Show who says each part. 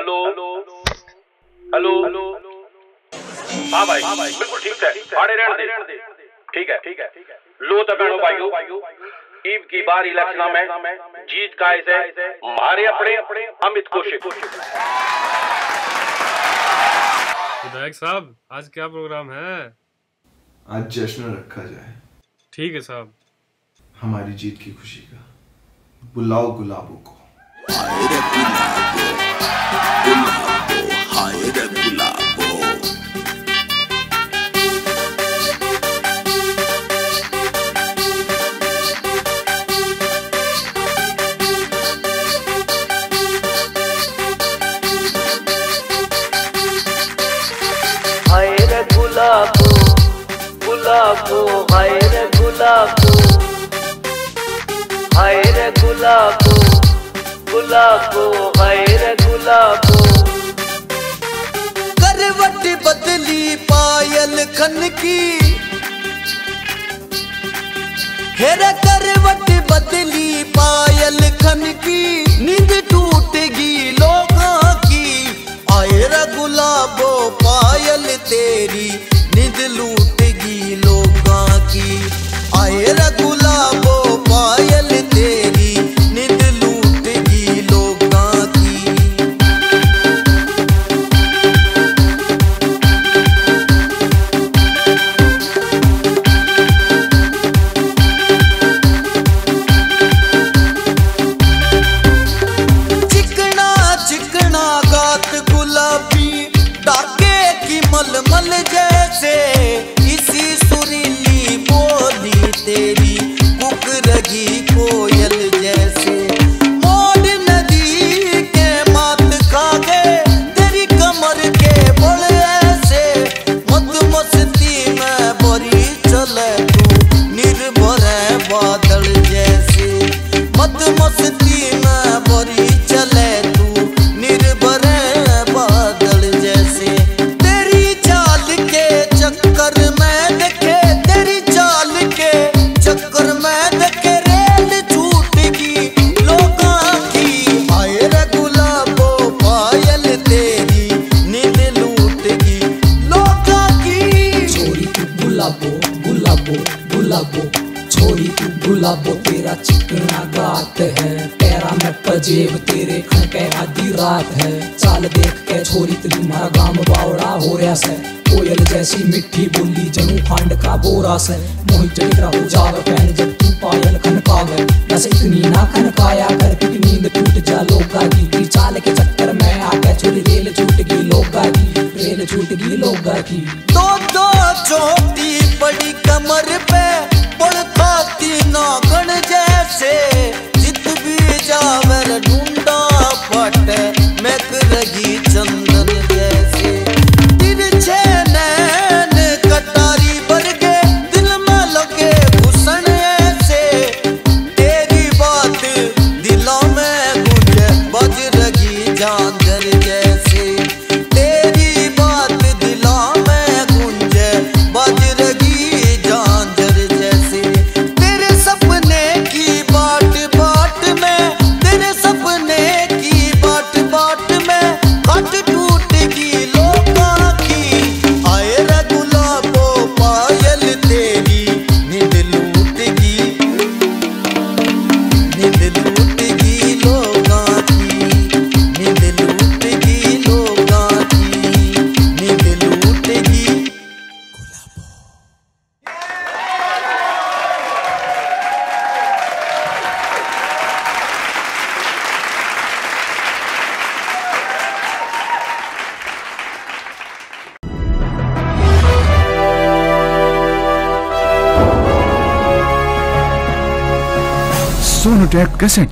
Speaker 1: Hello hello. हाँ भाई बिल्कुल ठीक है, भाड़े रहने दे। ठीक है। लो तो बहनों भाइयों, ईब की बार इलेक्शन में जीत का ऐसे मारे अपने अमित कौशिक।
Speaker 2: विधायक साहब आज क्या प्रोग्राम है?
Speaker 3: आज जश्न रखा जाए।
Speaker 2: ठीक है साहब।
Speaker 3: हमारी जीत की खुशी का बुलाओ गुलाबों को।
Speaker 4: हाय रे गुलाबो, गुलाबो, हाय रे गुलाबो।
Speaker 5: हाय रे गुलाबो, गुलाबो, हाय रे गुलाबो, हाय रे गुलाबो, गुलाबो, हाय रे गुलाबो।
Speaker 4: करवट बदली पायल खन की, हेरा करवट बदली पायल खन की, नींद टूटेगी लोगों की। आए रे गुलाबो पायल तेरी, नींद लूटेगी लोगों की। आए रे गुलाबो पायल तेरी, नींद लूटेगी लोगों की। चिकना चिकना गात गुलाबी, डाके की मलमल जैसे, इसी सुरीली बोली तेरी कुकरगी कोयल जैसे। मोड़ नदी के मात खा गए तेरी कमर के बल ऐसे, मत मस्ती में बरी चले तू निर्भर है बादल जैसे। मत मस्ती में बरी चले तू निर्भर है बादल जैसे। तेरी चाल के चक्कर में देखे, तेरी चाल के चक्कर में देखे रेल छूटेगी लोगों की। आए रे गुलाबो पायल तेरी, नींद लूटेगी लोगों की।
Speaker 6: छोरी तू गुलाबो, गुलाबो, गुलाबो, छोरी तू गुलाबो तेरा चिकना गात है। पैरा में पजेब तेरे खनके आधी रात है। चाल देख के छोरी तेरी मारा गाम बावड़ा हो रहा से। कोयल जैसी मिट्टी बोली जनू खांड का बोरा से। मोहित चढ़ हो जावे पहन जब तू पायल खनकावे। बस इतनी ना खनकाया कर कि नींद टूट जा लोगा की। चाल के चक्कर में आके छोरी रेल छूट गई लोगा की, रेल छूट गई लोगा की।
Speaker 4: दो दो चोटी पड़ी कमर पे, बड़ खाती नागन जैसे। जित भी जावर ढूंढा फटे, महक रही चंदन जैसे। तिरछे नैन कटारी बरगे, दिल में लगे घुसन ऐसे। तेरी बात दिलों में गूंजे, बज रही झांझर जैसे। तेरी बात दिलों में गूंजे, बज रही झांझर जैसे। तेरे सपने की बाट बाट में, तेरे सपने की बाट बाट में, घट टूटेगी लोगों की। आए रे गुलाबो पायल तेरी, नींद लूटेगी, नींद लूटेगी लोगों की। नींद लूटेगी लोगों की, नींद लूटेगी गुलाबो।
Speaker 7: सोनोटेक कैसेट